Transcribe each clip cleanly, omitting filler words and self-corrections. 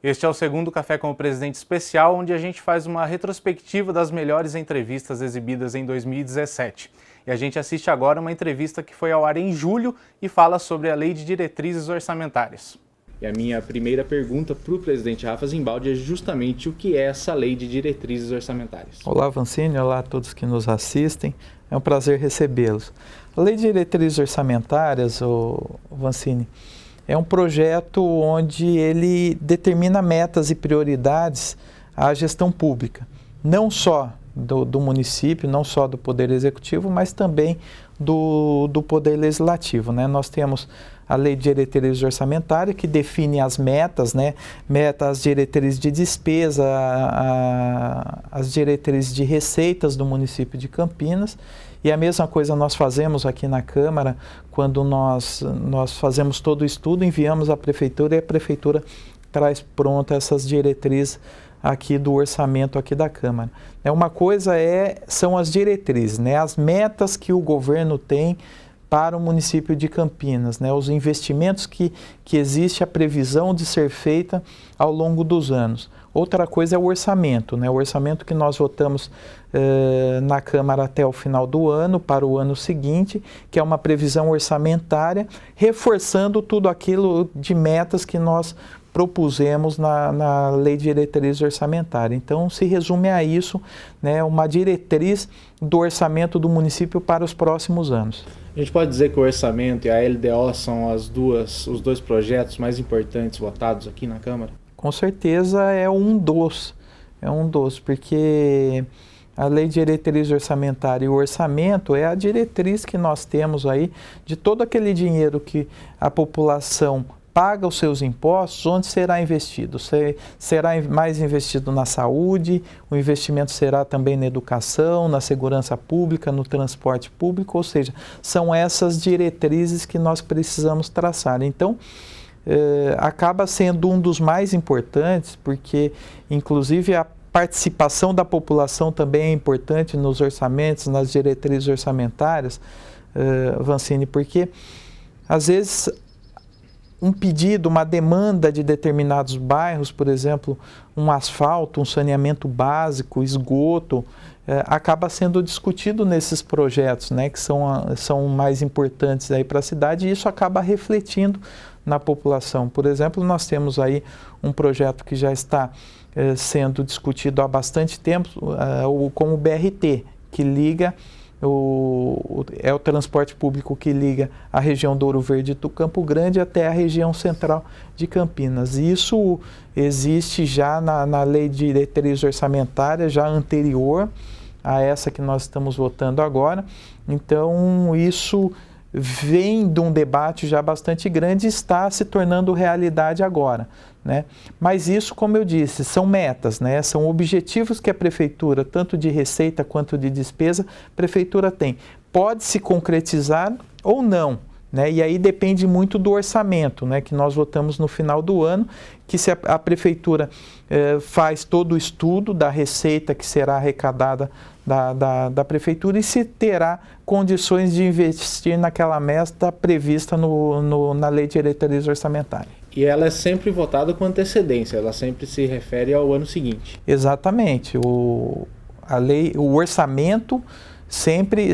Este é o segundo Café com o Presidente especial, onde a gente faz uma retrospectiva das melhores entrevistas exibidas em 2017. E a gente assiste agora uma entrevista que foi ao ar em julho e fala sobre a Lei de Diretrizes Orçamentárias. E a minha primeira pergunta para o presidente Rafa Zimbaldi é justamente o que é essa Lei de Diretrizes Orçamentárias. Olá, Vancini, olá a todos que nos assistem, é um prazer recebê-los. A Lei de Diretrizes Orçamentárias, Vancini, é um projeto onde ele determina metas e prioridades à gestão pública, não só do município, não só do Poder Executivo, mas também do Poder Legislativo, né? Nós temos a Lei de Diretrizes Orçamentárias, que define as metas, né? Metas, diretrizes de despesa, as diretrizes de receitas do município de Campinas. E a mesma coisa nós fazemos aqui na Câmara, quando nós fazemos todo o estudo, enviamos à Prefeitura e a Prefeitura traz pronta essas diretrizes aqui do orçamento aqui da Câmara. Uma coisa são as diretrizes, né? As metas que o governo tem para o município de Campinas, né? Os investimentos que existe a previsão de ser feita ao longo dos anos. Outra coisa é o orçamento, né? O orçamento que nós votamos na Câmara até o final do ano, para o ano seguinte, que é uma previsão orçamentária, reforçando tudo aquilo de metas que nós propusemos na Lei de Diretrizes Orçamentárias. Então, se resume a isso, né? Uma diretriz do orçamento do município para os próximos anos. A gente pode dizer que o orçamento e a LDO são os dois projetos mais importantes votados aqui na Câmara? Com certeza é um dos, porque a Lei de Diretrizes Orçamentárias e o orçamento é a diretriz que nós temos aí de todo aquele dinheiro que a população paga os seus impostos, onde será investido? Será mais investido na saúde, o investimento será também na educação, na segurança pública, no transporte público, ou seja, são essas diretrizes que nós precisamos traçar. Então, acaba sendo um dos mais importantes, porque inclusive a participação da população também é importante nos orçamentos, nas diretrizes orçamentárias, Vancini, porque às vezes um pedido, uma demanda de determinados bairros, por exemplo, um asfalto, um saneamento básico, esgoto, acaba sendo discutido nesses projetos, né, que são mais importantes aí para a cidade, e isso acaba refletindo na população. Por exemplo, nós temos aí um projeto que já está sendo discutido há bastante tempo, como o BRT, que liga é o transporte público que liga a região do Ouro Verde do Campo Grande até a região central de Campinas. Isso existe já na Lei de Diretrizes Orçamentárias, já anterior a essa que nós estamos votando agora. Então, isso vem de um debate já bastante grande e está se tornando realidade agora, né? Mas isso, como eu disse, são metas, né? São objetivos que a Prefeitura, tanto de receita quanto de despesa, a Prefeitura tem. Pode se concretizar ou não, né? E aí depende muito do orçamento, né? Que nós votamos no final do ano, que se a Prefeitura faz todo o estudo da receita que será arrecadada da Prefeitura e se terá condições de investir naquela meta prevista na Lei de Diretrizes Orçamentárias. E ela é sempre votada com antecedência, ela sempre se refere ao ano seguinte. Exatamente. O orçamento sempre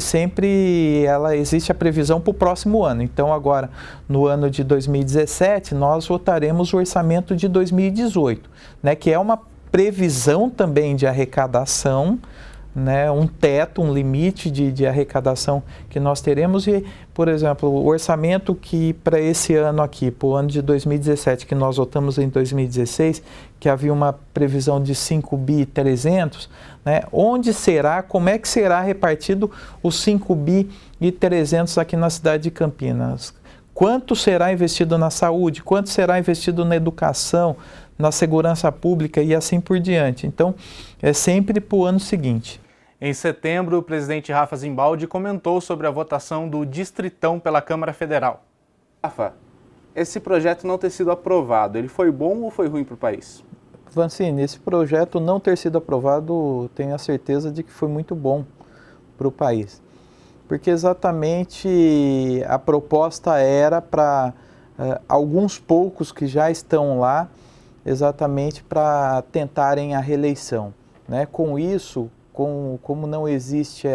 existe a previsão para o próximo ano. Então, agora, no ano de 2017, nós votaremos o orçamento de 2018, né, que é uma previsão também de arrecadação, né, um teto, um limite de arrecadação que nós teremos. E, por exemplo, o orçamento que para esse ano aqui, para o ano de 2017, que nós votamos em 2016, que havia uma previsão de 5.300 bi, né, como é que será repartido os 5.300 bi aqui na cidade de Campinas? Quanto será investido na saúde? Quanto será investido na educação, na segurança pública e assim por diante? Então, é sempre para o ano seguinte. Em setembro, o presidente Rafa Zimbaldi comentou sobre a votação do Distritão pela Câmara Federal. Rafa, esse projeto não ter sido aprovado, ele foi bom ou foi ruim para o país? Vancini, esse projeto não ter sido aprovado, tenho a certeza de que foi muito bom para o país. Porque exatamente a proposta era para alguns poucos que já estão lá, exatamente para tentarem a reeleição, né? Com isso, como não existe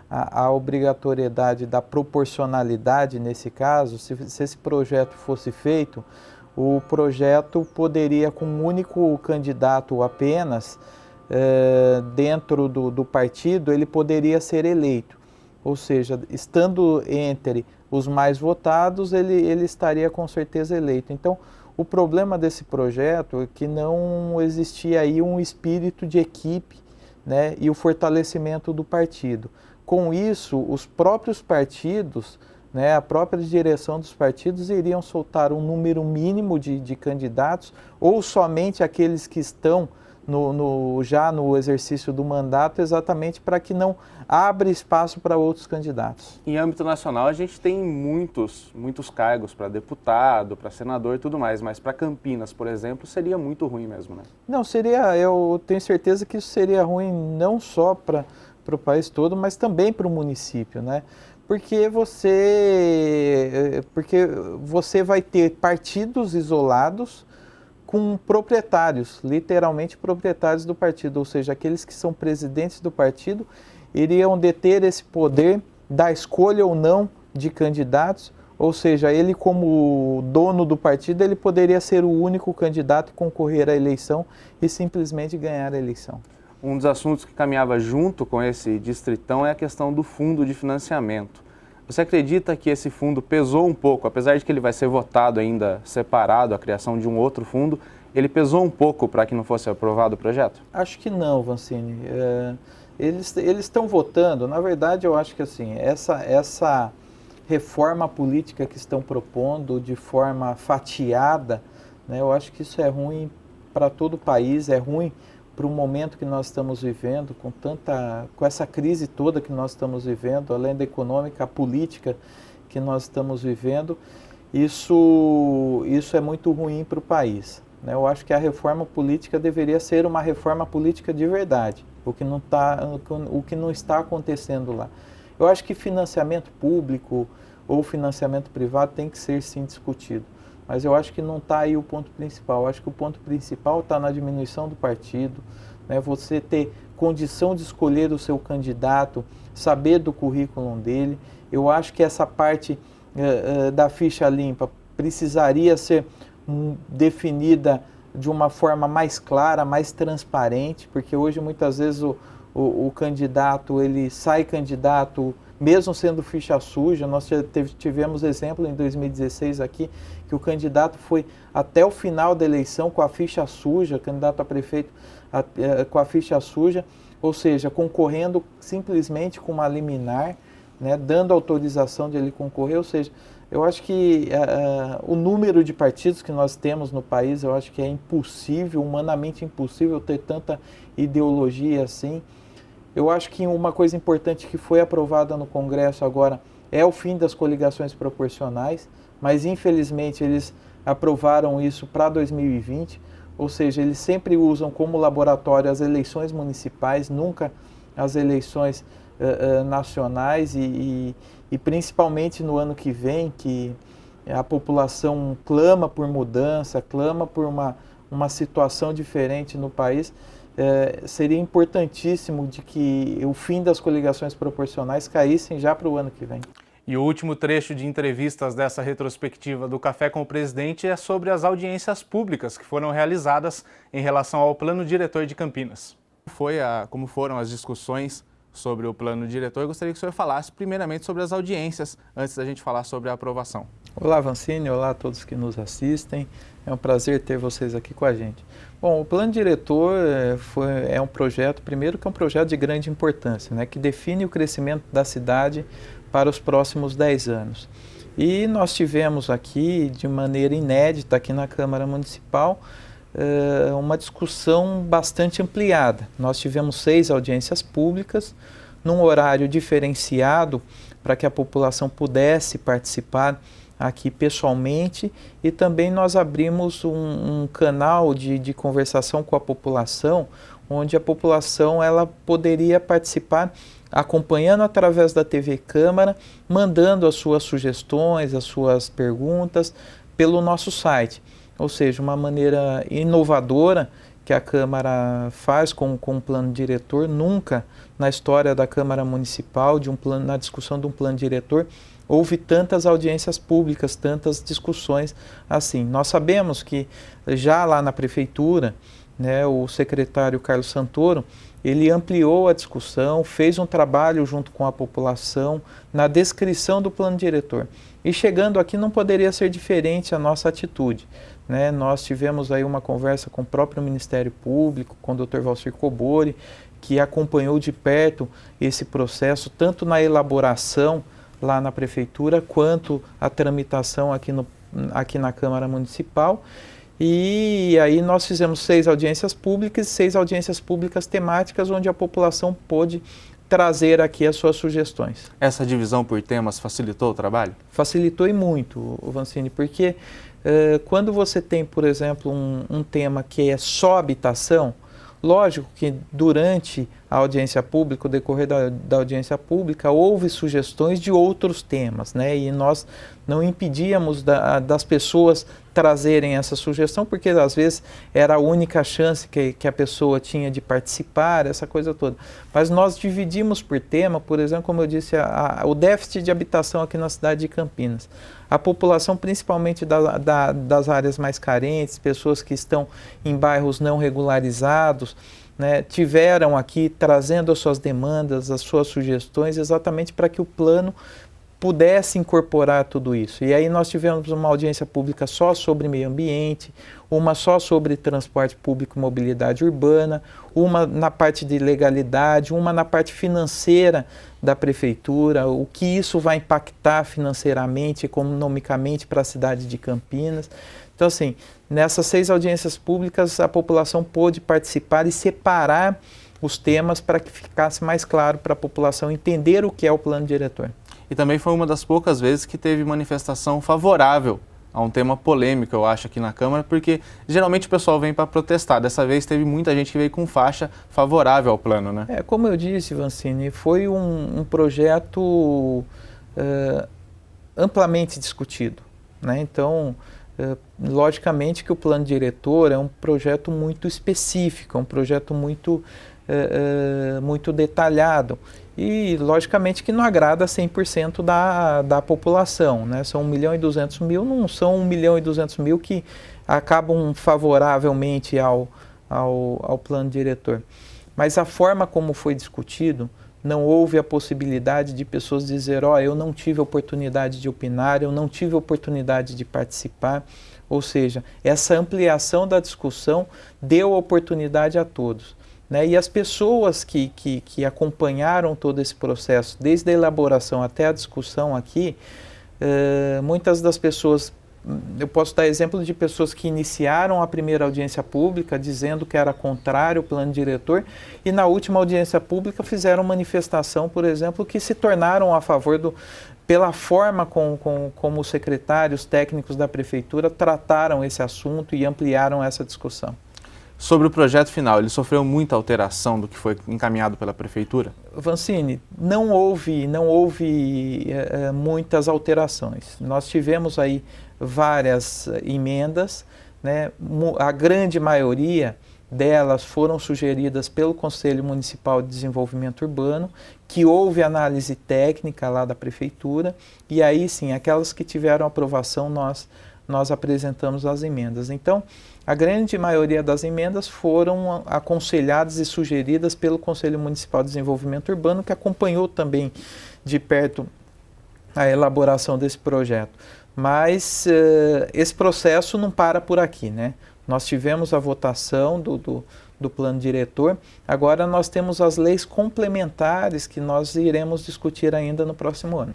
a obrigatoriedade da proporcionalidade nesse caso, se esse projeto fosse feito, o projeto poderia, com um único candidato apenas, dentro do partido, ele poderia ser eleito. Ou seja, estando entre os mais votados, ele estaria com certeza eleito. Então, o problema desse projeto é que não existia aí um espírito de equipe, né, e o fortalecimento do partido. Com isso, os próprios partidos, né, a própria direção dos partidos iriam soltar um número mínimo de candidatos, ou somente aqueles que estão já no exercício do mandato, exatamente para que não abra espaço para outros candidatos. Em âmbito nacional, a gente tem muitos cargos para deputado, para senador e tudo mais, mas para Campinas, por exemplo, seria muito ruim mesmo, né? Não, eu tenho certeza que isso seria ruim não só para o país todo, mas também para o município, né? Porque você vai ter partidos isolados com proprietários, literalmente proprietários do partido, ou seja, aqueles que são presidentes do partido iriam deter esse poder da escolha ou não de candidatos, ou seja, ele como dono do partido, ele poderia ser o único candidato e concorrer à eleição e simplesmente ganhar a eleição. Um dos assuntos que caminhava junto com esse distritão é a questão do fundo de financiamento. Você acredita que esse fundo pesou um pouco, apesar de que ele vai ser votado ainda separado, a criação de um outro fundo, ele pesou um pouco para que não fosse aprovado o projeto? Acho que não, Vancini. Eles estão votando, na verdade eu acho que assim, essa reforma política que estão propondo de forma fatiada, né, eu acho que isso é ruim para todo o país, é ruim para o momento que nós estamos vivendo, com essa crise toda que nós estamos vivendo, além da econômica, a política que nós estamos vivendo, isso é muito ruim para o país, né? Eu acho que a reforma política deveria ser uma reforma política de verdade, o que não está acontecendo lá. Eu acho que financiamento público ou financiamento privado tem que ser sim discutido. Mas eu acho que não está aí o ponto principal. Eu acho que o ponto principal está na diminuição do partido, né? Você ter condição de escolher o seu candidato, saber do currículo dele. Eu acho que essa parte da ficha limpa precisaria ser definida de uma forma mais clara, mais transparente, porque hoje muitas vezes o candidato, ele sai candidato mesmo sendo ficha suja. Nós tivemos exemplo em 2016 aqui, que o candidato foi até o final da eleição com a ficha suja, candidato a prefeito com a ficha suja, ou seja, concorrendo simplesmente com uma liminar, né, dando autorização de ele concorrer. Ou seja, eu acho que o número de partidos que nós temos no país, eu acho que é impossível, humanamente impossível ter tanta ideologia assim. Eu acho que uma coisa importante que foi aprovada no Congresso agora é o fim das coligações proporcionais, mas infelizmente eles aprovaram isso para 2020, ou seja, eles sempre usam como laboratório as eleições municipais, nunca as eleições nacionais e principalmente no ano que vem, que a população clama por mudança, clama por uma situação diferente no país. Seria importantíssimo de que o fim das coligações proporcionais caíssem já para o ano que vem. E o último trecho de entrevistas dessa retrospectiva do Café com o Presidente é sobre as audiências públicas que foram realizadas em relação ao Plano Diretor de Campinas. Como foram as discussões sobre o Plano Diretor? Eu gostaria que o senhor falasse primeiramente sobre as audiências, antes da gente falar sobre a aprovação. Olá, Vancini, olá a todos que nos assistem. É um prazer ter vocês aqui com a gente. Bom, o Plano Diretor é um projeto, primeiro que é um projeto de grande importância, né, que define o crescimento da cidade para os próximos 10 anos. E nós tivemos aqui, de maneira inédita, aqui na Câmara Municipal, uma discussão bastante ampliada. Nós tivemos 6 audiências públicas, num horário diferenciado, para que a população pudesse participar aqui pessoalmente, e também nós abrimos um canal de conversação com a população, onde a população ela poderia participar acompanhando através da TV Câmara, mandando as suas sugestões, as suas perguntas pelo nosso site. ou seja, uma maneira inovadora que a Câmara faz com o plano diretor. Nunca na história da Câmara Municipal, na discussão de um plano diretor, houve tantas audiências públicas, tantas discussões assim. Nós sabemos que já lá na Prefeitura, né, o secretário Carlos Santoro, ele ampliou a discussão, fez um trabalho junto com a população na descrição do plano diretor. E chegando aqui não poderia ser diferente a nossa atitude, né? Nós tivemos aí uma conversa com o próprio Ministério Público, com o Dr. Valcir Cobori, que acompanhou de perto esse processo, tanto na elaboração lá na Prefeitura, quanto a tramitação aqui na Câmara Municipal. E aí nós fizemos 6 audiências públicas, 6 audiências públicas temáticas, onde a população pôde trazer aqui as suas sugestões. Essa divisão por temas facilitou o trabalho? Facilitou e muito, Vancini, porque quando você tem, por exemplo, um tema que é só habitação, lógico que durante a audiência pública, o decorrer da audiência pública, houve sugestões de outros temas, né? E nós não impedíamos das pessoas trazerem essa sugestão, porque às vezes era a única chance que a pessoa tinha de participar, essa coisa toda. Mas nós dividimos por tema, por exemplo, como eu disse, o déficit de habitação aqui na cidade de Campinas. A população, principalmente das áreas mais carentes, pessoas que estão em bairros não regularizados, né, tiveram aqui trazendo as suas demandas, as suas sugestões, exatamente para que o plano pudesse incorporar tudo isso. E aí nós tivemos uma audiência pública só sobre meio ambiente, uma só sobre transporte público e mobilidade urbana, uma na parte de legalidade, uma na parte financeira da Prefeitura, o que isso vai impactar financeiramente, economicamente para a cidade de Campinas. Então, assim, nessas 6 audiências públicas, a população pôde participar e separar os temas para que ficasse mais claro para a população entender o que é o plano diretor. E também foi uma das poucas vezes que teve manifestação favorável a um tema polêmico, eu acho, aqui na Câmara, porque geralmente o pessoal vem para protestar. Dessa vez teve muita gente que veio com faixa favorável ao plano, né? Como eu disse, Vancini, foi um projeto amplamente discutido, né? Então, logicamente que o plano diretor é um projeto muito específico, é um projeto muito detalhado e logicamente que não agrada 100% da população, né? São 1.200.000, não são 1.200.000 que acabam favoravelmente ao plano diretor. Mas a forma como foi discutido, não houve a possibilidade de pessoas dizer, eu não tive oportunidade de opinar, eu não tive oportunidade de participar. Ou seja, essa ampliação da discussão deu oportunidade a todos, né? E as pessoas que acompanharam todo esse processo, desde a elaboração até a discussão aqui, muitas das pessoas, eu posso dar exemplo de pessoas que iniciaram a primeira audiência pública dizendo que era contrário ao plano diretor e na última audiência pública fizeram manifestação, por exemplo, que se tornaram a favor pela forma como os secretários técnicos da Prefeitura trataram esse assunto e ampliaram essa discussão. Sobre o projeto final, ele sofreu muita alteração do que foi encaminhado pela Prefeitura? Vancini, não houve muitas alterações. Nós tivemos aí várias emendas, né? A grande maioria delas foram sugeridas pelo Conselho Municipal de Desenvolvimento Urbano, que houve análise técnica lá da Prefeitura, e aí sim, aquelas que tiveram aprovação, nós apresentamos as emendas. Então, a grande maioria das emendas foram aconselhadas e sugeridas pelo Conselho Municipal de Desenvolvimento Urbano, que acompanhou também de perto a elaboração desse projeto. Mas esse processo não para por aqui, né? Nós tivemos a votação do plano diretor, agora nós temos as leis complementares que nós iremos discutir ainda no próximo ano.